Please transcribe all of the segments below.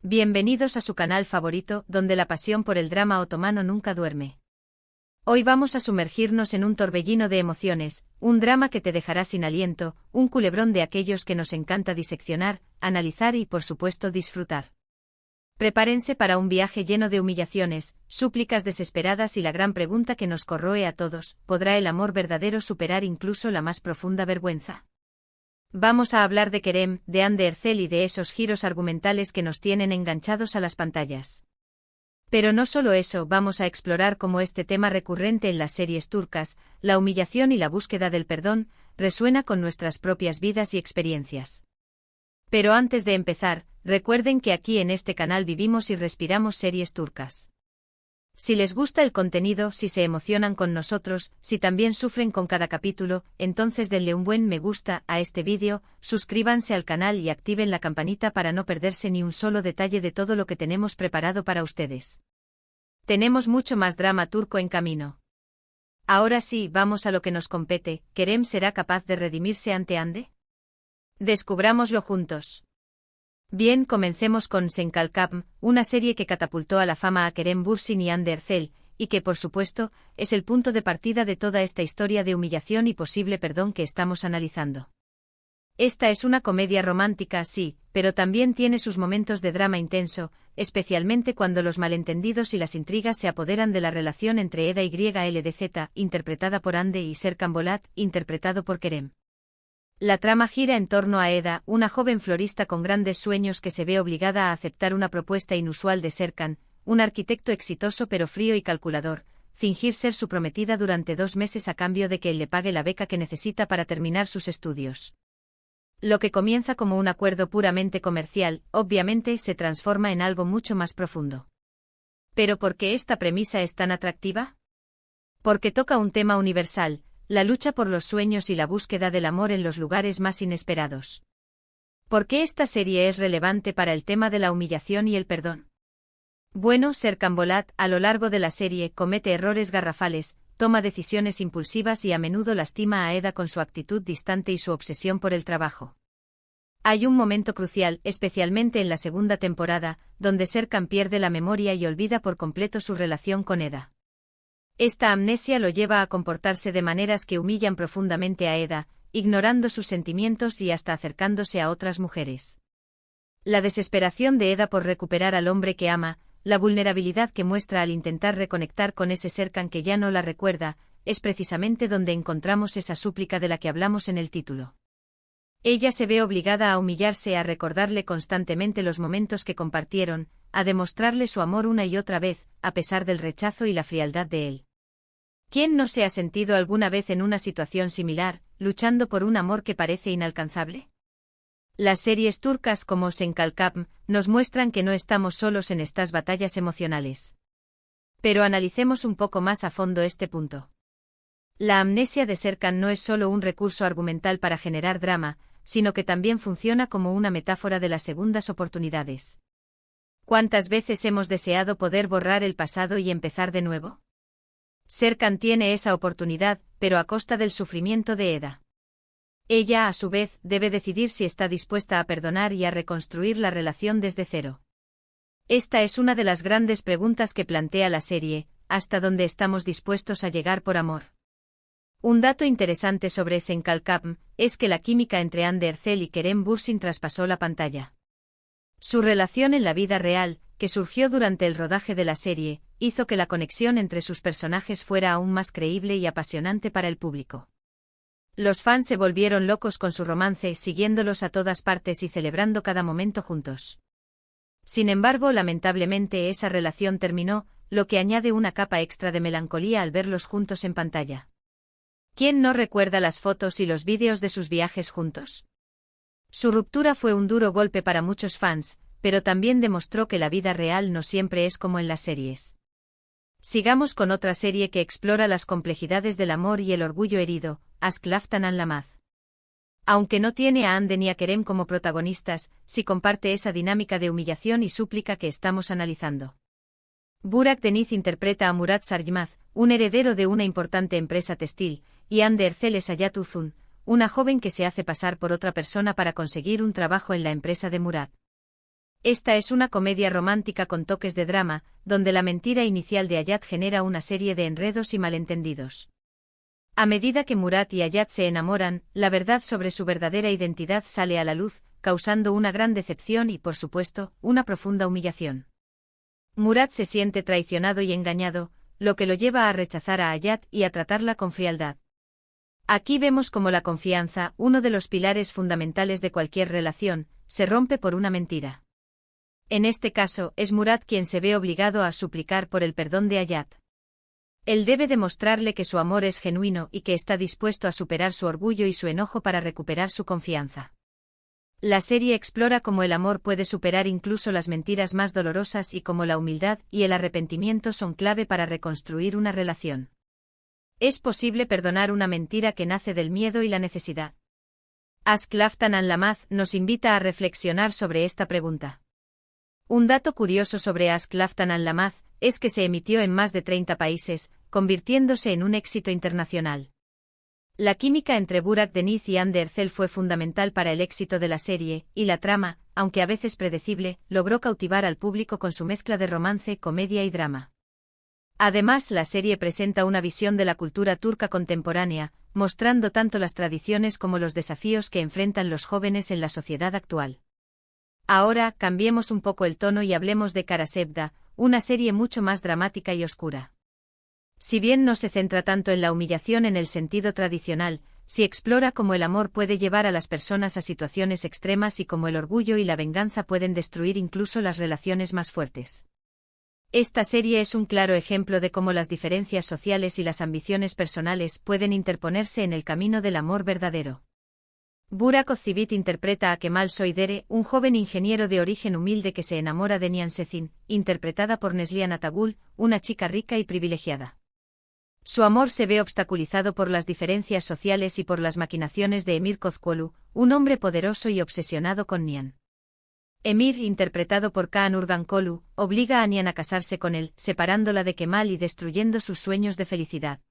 Bienvenidos a su canal favorito, donde la pasión por el drama otomano nunca duerme. Hoy vamos a sumergirnos en un torbellino de emociones, un drama que te dejará sin aliento, un culebrón de aquellos que nos encanta diseccionar, analizar y por supuesto disfrutar. Prepárense para un viaje lleno de humillaciones, súplicas desesperadas y la gran pregunta que nos corroe a todos: ¿podrá el amor verdadero superar incluso la más profunda vergüenza? Vamos a hablar de Kerem, de Hande Erçel y de esos giros argumentales que nos tienen enganchados a las pantallas. Pero no solo eso, vamos a explorar cómo este tema recurrente en las series turcas, la humillación y la búsqueda del perdón, resuena con nuestras propias vidas y experiencias. Pero antes de empezar, recuerden que aquí en este canal vivimos y respiramos series turcas. Si les gusta el contenido, si se emocionan con nosotros, si también sufren con cada capítulo, entonces denle un buen me gusta a este vídeo, suscríbanse al canal y activen la campanita para no perderse ni un solo detalle de todo lo que tenemos preparado para ustedes. Tenemos mucho más drama turco en camino. Ahora sí, vamos a lo que nos compete. ¿Kerem será capaz de redimirse ante Hande? Descubrámoslo juntos. Bien, comencemos con Sen Kalkam, una serie que catapultó a la fama a Kerem Bürsin y Hande Erçel, y que por supuesto, es el punto de partida de toda esta historia de humillación y posible perdón que estamos analizando. Esta es una comedia romántica, sí, pero también tiene sus momentos de drama intenso, especialmente cuando los malentendidos y las intrigas se apoderan de la relación entre Eda YLDZ, interpretada por Hande, y Serkan Bolat, interpretado por Kerem. La trama gira en torno a Eda, una joven florista con grandes sueños que se ve obligada a aceptar una propuesta inusual de Serkan, un arquitecto exitoso pero frío y calculador, fingir ser su prometida durante 2 meses a cambio de que él le pague la beca que necesita para terminar sus estudios. Lo que comienza como un acuerdo puramente comercial, obviamente se transforma en algo mucho más profundo. ¿Pero por qué esta premisa es tan atractiva? Porque toca un tema universal: la lucha por los sueños y la búsqueda del amor en los lugares más inesperados. ¿Por qué esta serie es relevante para el tema de la humillación y el perdón? Bueno, Serkan Bolat, a lo largo de la serie, comete errores garrafales, toma decisiones impulsivas y a menudo lastima a Eda con su actitud distante y su obsesión por el trabajo. Hay un momento crucial, especialmente en la segunda temporada, donde Serkan pierde la memoria y olvida por completo su relación con Eda. Esta amnesia lo lleva a comportarse de maneras que humillan profundamente a Eda, ignorando sus sentimientos y hasta acercándose a otras mujeres. La desesperación de Eda por recuperar al hombre que ama, la vulnerabilidad que muestra al intentar reconectar con ese Serkan que ya no la recuerda, es precisamente donde encontramos esa súplica de la que hablamos en el título. Ella se ve obligada a humillarse, a recordarle constantemente los momentos que compartieron, a demostrarle su amor una y otra vez, a pesar del rechazo y la frialdad de él. ¿Quién no se ha sentido alguna vez en una situación similar, luchando por un amor que parece inalcanzable? Las series turcas como Sen Kalkam nos muestran que no estamos solos en estas batallas emocionales. Pero analicemos un poco más a fondo este punto. La amnesia de Serkan no es solo un recurso argumental para generar drama, sino que también funciona como una metáfora de las segundas oportunidades. ¿Cuántas veces hemos deseado poder borrar el pasado y empezar de nuevo? Serkan tiene esa oportunidad, pero a costa del sufrimiento de Eda. Ella, a su vez, debe decidir si está dispuesta a perdonar y a reconstruir la relación desde cero. Esta es una de las grandes preguntas que plantea la serie: ¿hasta dónde estamos dispuestos a llegar por amor? Un dato interesante sobre Sen Kalkam es que la química entre Hande Erçel y Kerem Bürsin traspasó la pantalla. Su relación en la vida real, que surgió durante el rodaje de la serie, hizo que la conexión entre sus personajes fuera aún más creíble y apasionante para el público. Los fans se volvieron locos con su romance, siguiéndolos a todas partes y celebrando cada momento juntos. Sin embargo, lamentablemente esa relación terminó, lo que añade una capa extra de melancolía al verlos juntos en pantalla. ¿Quién no recuerda las fotos y los vídeos de sus viajes juntos? Su ruptura fue un duro golpe para muchos fans, pero también demostró que la vida real no siempre es como en las series. Sigamos con otra serie que explora las complejidades del amor y el orgullo herido, Aşk Laftan Anlamaz. Aunque no tiene a Hande ni a Kerem como protagonistas, sí comparte esa dinámica de humillación y súplica que estamos analizando. Burak Deniz interpreta a Murat Sarjmaz, un heredero de una importante empresa textil, y Hande Erçel es Hayat Uzun, una joven que se hace pasar por otra persona para conseguir un trabajo en la empresa de Murat. Esta es una comedia romántica con toques de drama, donde la mentira inicial de Hayat genera una serie de enredos y malentendidos. A medida que Murat y Hayat se enamoran, la verdad sobre su verdadera identidad sale a la luz, causando una gran decepción y, por supuesto, una profunda humillación. Murat se siente traicionado y engañado, lo que lo lleva a rechazar a Hayat y a tratarla con frialdad. Aquí vemos cómo la confianza, uno de los pilares fundamentales de cualquier relación, se rompe por una mentira. En este caso, es Murat quien se ve obligado a suplicar por el perdón de Hayat. Él debe demostrarle que su amor es genuino y que está dispuesto a superar su orgullo y su enojo para recuperar su confianza. La serie explora cómo el amor puede superar incluso las mentiras más dolorosas y cómo la humildad y el arrepentimiento son clave para reconstruir una relación. ¿Es posible perdonar una mentira que nace del miedo y la necesidad? Ask Laftan Al-Lamaz nos invita a reflexionar sobre esta pregunta. Un dato curioso sobre Ask Laftan Al-Lamaz es que se emitió en más de 30 países, convirtiéndose en un éxito internacional. La química entre Burak Deniz y Hande Erçel fue fundamental para el éxito de la serie, y la trama, aunque a veces predecible, logró cautivar al público con su mezcla de romance, comedia y drama. Además, la serie presenta una visión de la cultura turca contemporánea, mostrando tanto las tradiciones como los desafíos que enfrentan los jóvenes en la sociedad actual. Ahora, cambiemos un poco el tono y hablemos de Kara Sevda, una serie mucho más dramática y oscura. Si bien no se centra tanto en la humillación en el sentido tradicional, sí explora cómo el amor puede llevar a las personas a situaciones extremas y cómo el orgullo y la venganza pueden destruir incluso las relaciones más fuertes. Esta serie es un claro ejemplo de cómo las diferencias sociales y las ambiciones personales pueden interponerse en el camino del amor verdadero. Burak Özçivit interpreta a Kemal Soydere, un joven ingeniero de origen humilde que se enamora de Nihan Sezin, interpretada por Neslihan Atagul, una chica rica y privilegiada. Su amor se ve obstaculizado por las diferencias sociales y por las maquinaciones de Emir Kozcuoğlu, un hombre poderoso y obsesionado con Nihan. Emir, interpretado por Kaan Urgankolu, obliga a Nihan a casarse con él, separándola de Kemal y destruyendo sus sueños de felicidad.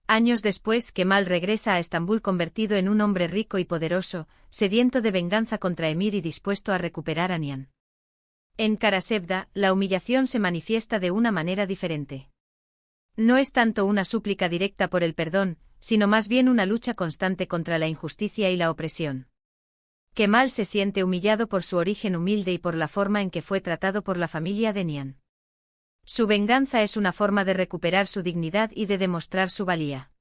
Años después, Kemal regresa a Estambul convertido en un hombre rico y poderoso, sediento de venganza contra Emir y dispuesto a recuperar a Nihan. En Kara Sevda, la humillación se manifiesta de una manera diferente. No es tanto una súplica directa por el perdón, sino más bien una lucha constante contra la injusticia y la opresión. Kemal se siente humillado por su origen humilde y por la forma en que fue tratado por la familia de Nihan. Su venganza es una forma de recuperar su dignidad y de demostrar su valía.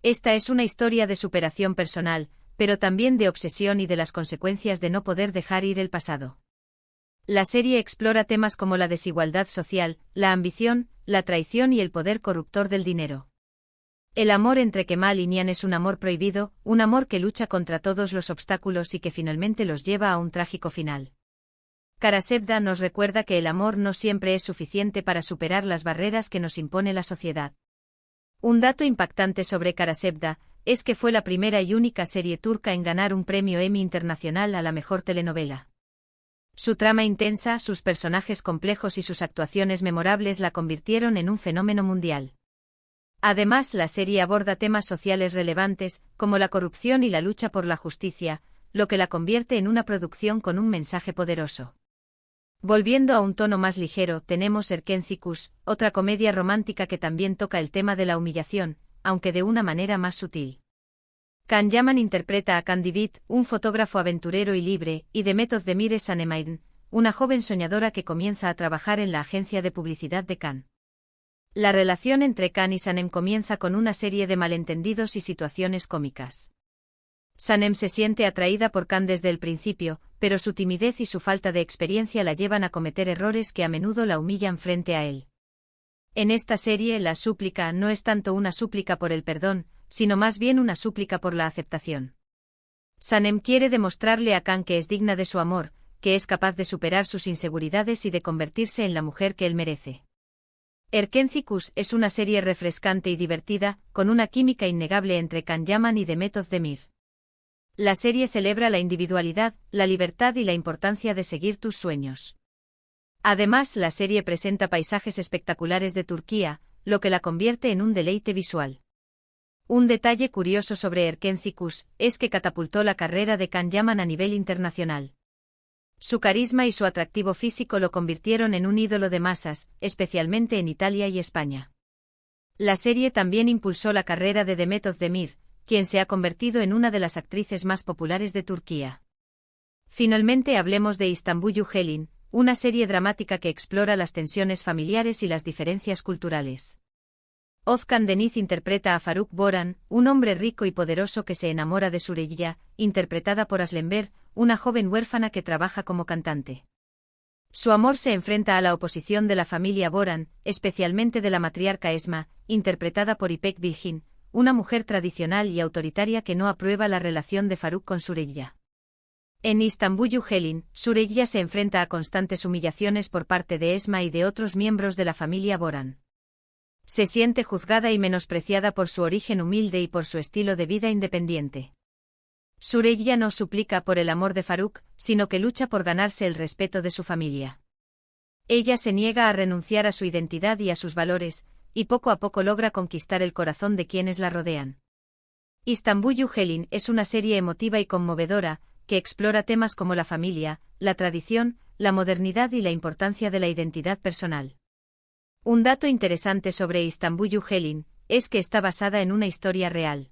Esta es una historia de superación personal, pero también de obsesión y de las consecuencias de no poder dejar ir el pasado. La serie explora temas como la desigualdad social, la ambición, la traición y el poder corruptor del dinero. El amor entre Kemal y Nihan es un amor prohibido, un amor que lucha contra todos los obstáculos y que finalmente los lleva a un trágico final. Kara Sevda nos recuerda que el amor no siempre es suficiente para superar las barreras que nos impone la sociedad. Un dato impactante sobre Kara Sevda es que fue la primera y única serie turca en ganar un premio Emmy Internacional a la mejor telenovela. Su trama intensa, sus personajes complejos y sus actuaciones memorables la convirtieron en un fenómeno mundial. Además, la serie aborda temas sociales relevantes, como la corrupción y la lucha por la justicia, lo que la convierte en una producción con un mensaje poderoso. Volviendo a un tono más ligero, tenemos Erkenci-Kuş, otra comedia romántica que también toca el tema de la humillación, aunque de una manera más sutil. Can Yaman interpreta a Kandibit, un fotógrafo aventurero y libre, y Demet Özdemir es Sanem, una joven soñadora que comienza a trabajar en la agencia de publicidad de Can. La relación entre Can y Sanem comienza con una serie de malentendidos y situaciones cómicas. Sanem se siente atraída por Can desde el principio, pero su timidez y su falta de experiencia la llevan a cometer errores que a menudo la humillan frente a él. En esta serie, la súplica no es tanto una súplica por el perdón, sino más bien una súplica por la aceptación. Sanem quiere demostrarle a Can que es digna de su amor, que es capaz de superar sus inseguridades y de convertirse en la mujer que él merece. Erkenci-Kuş es una serie refrescante y divertida, con una química innegable entre Can Yaman y Demet Özdemir. La serie celebra la individualidad, la libertad y la importancia de seguir tus sueños. Además, la serie presenta paisajes espectaculares de Turquía, lo que la convierte en un deleite visual. Un detalle curioso sobre Erkenci-Kuş es que catapultó la carrera de Can Yaman a nivel internacional. Su carisma y su atractivo físico lo convirtieron en un ídolo de masas, especialmente en Italia y España. La serie también impulsó la carrera de Demet Özdemir, quien se ha convertido en una de las actrices más populares de Turquía. Finalmente hablemos de İstanbul Helin, una serie dramática que explora las tensiones familiares y las diferencias culturales. Özkan Deniz interpreta a Faruk Boran, un hombre rico y poderoso que se enamora de Süreyya, interpretada por Aslenber, una joven huérfana que trabaja como cantante. Su amor se enfrenta a la oposición de la familia Boran, especialmente de la matriarca Esma, interpretada por İpek Bilgin, una mujer tradicional y autoritaria que no aprueba la relación de Faruk con Süreyya. En İstanbul Helin, Süreyya se enfrenta a constantes humillaciones por parte de Esma y de otros miembros de la familia Boran. Se siente juzgada y menospreciada por su origen humilde y por su estilo de vida independiente. Süreyya no suplica por el amor de Faruk, sino que lucha por ganarse el respeto de su familia. Ella se niega a renunciar a su identidad y a sus valores, y poco a poco logra conquistar el corazón de quienes la rodean. İstanbul Helin es una serie emotiva y conmovedora, que explora temas como la familia, la tradición, la modernidad y la importancia de la identidad personal. Un dato interesante sobre İstanbul Helin es que está basada en una historia real.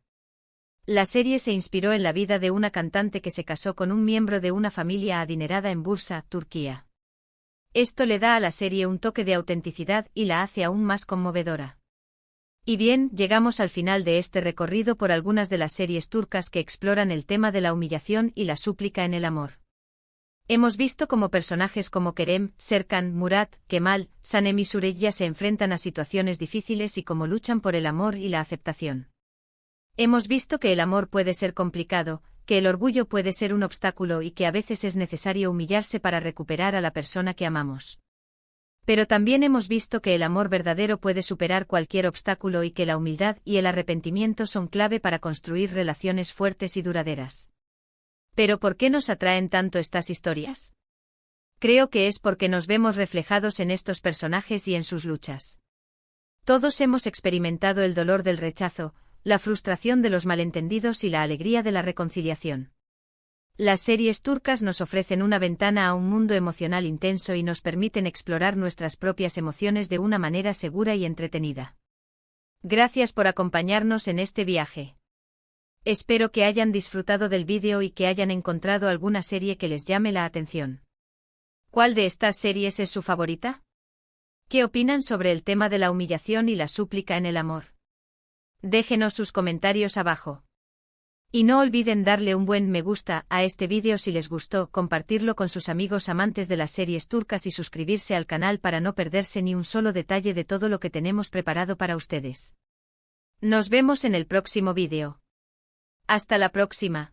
La serie se inspiró en la vida de una cantante que se casó con un miembro de una familia adinerada en Bursa, Turquía. Esto le da a la serie un toque de autenticidad y la hace aún más conmovedora. Y bien, llegamos al final de este recorrido por algunas de las series turcas que exploran el tema de la humillación y la súplica en el amor. Hemos visto cómo personajes como Kerem, Serkan, Murat, Kemal, Sanem y Süreyya se enfrentan a situaciones difíciles y cómo luchan por el amor y la aceptación. Hemos visto que el amor puede ser complicado, que el orgullo puede ser un obstáculo y que a veces es necesario humillarse para recuperar a la persona que amamos. Pero también hemos visto que el amor verdadero puede superar cualquier obstáculo y que la humildad y el arrepentimiento son clave para construir relaciones fuertes y duraderas. ¿Pero por qué nos atraen tanto estas historias? Creo que es porque nos vemos reflejados en estos personajes y en sus luchas. Todos hemos experimentado el dolor del rechazo, la frustración de los malentendidos y la alegría de la reconciliación. Las series turcas nos ofrecen una ventana a un mundo emocional intenso y nos permiten explorar nuestras propias emociones de una manera segura y entretenida. Gracias por acompañarnos en este viaje. Espero que hayan disfrutado del vídeo y que hayan encontrado alguna serie que les llame la atención. ¿Cuál de estas series es su favorita? ¿Qué opinan sobre el tema de la humillación y la súplica en el amor? Déjenos sus comentarios abajo. Y no olviden darle un buen me gusta a este vídeo si les gustó, compartirlo con sus amigos amantes de las series turcas y suscribirse al canal para no perderse ni un solo detalle de todo lo que tenemos preparado para ustedes. Nos vemos en el próximo vídeo. Hasta la próxima.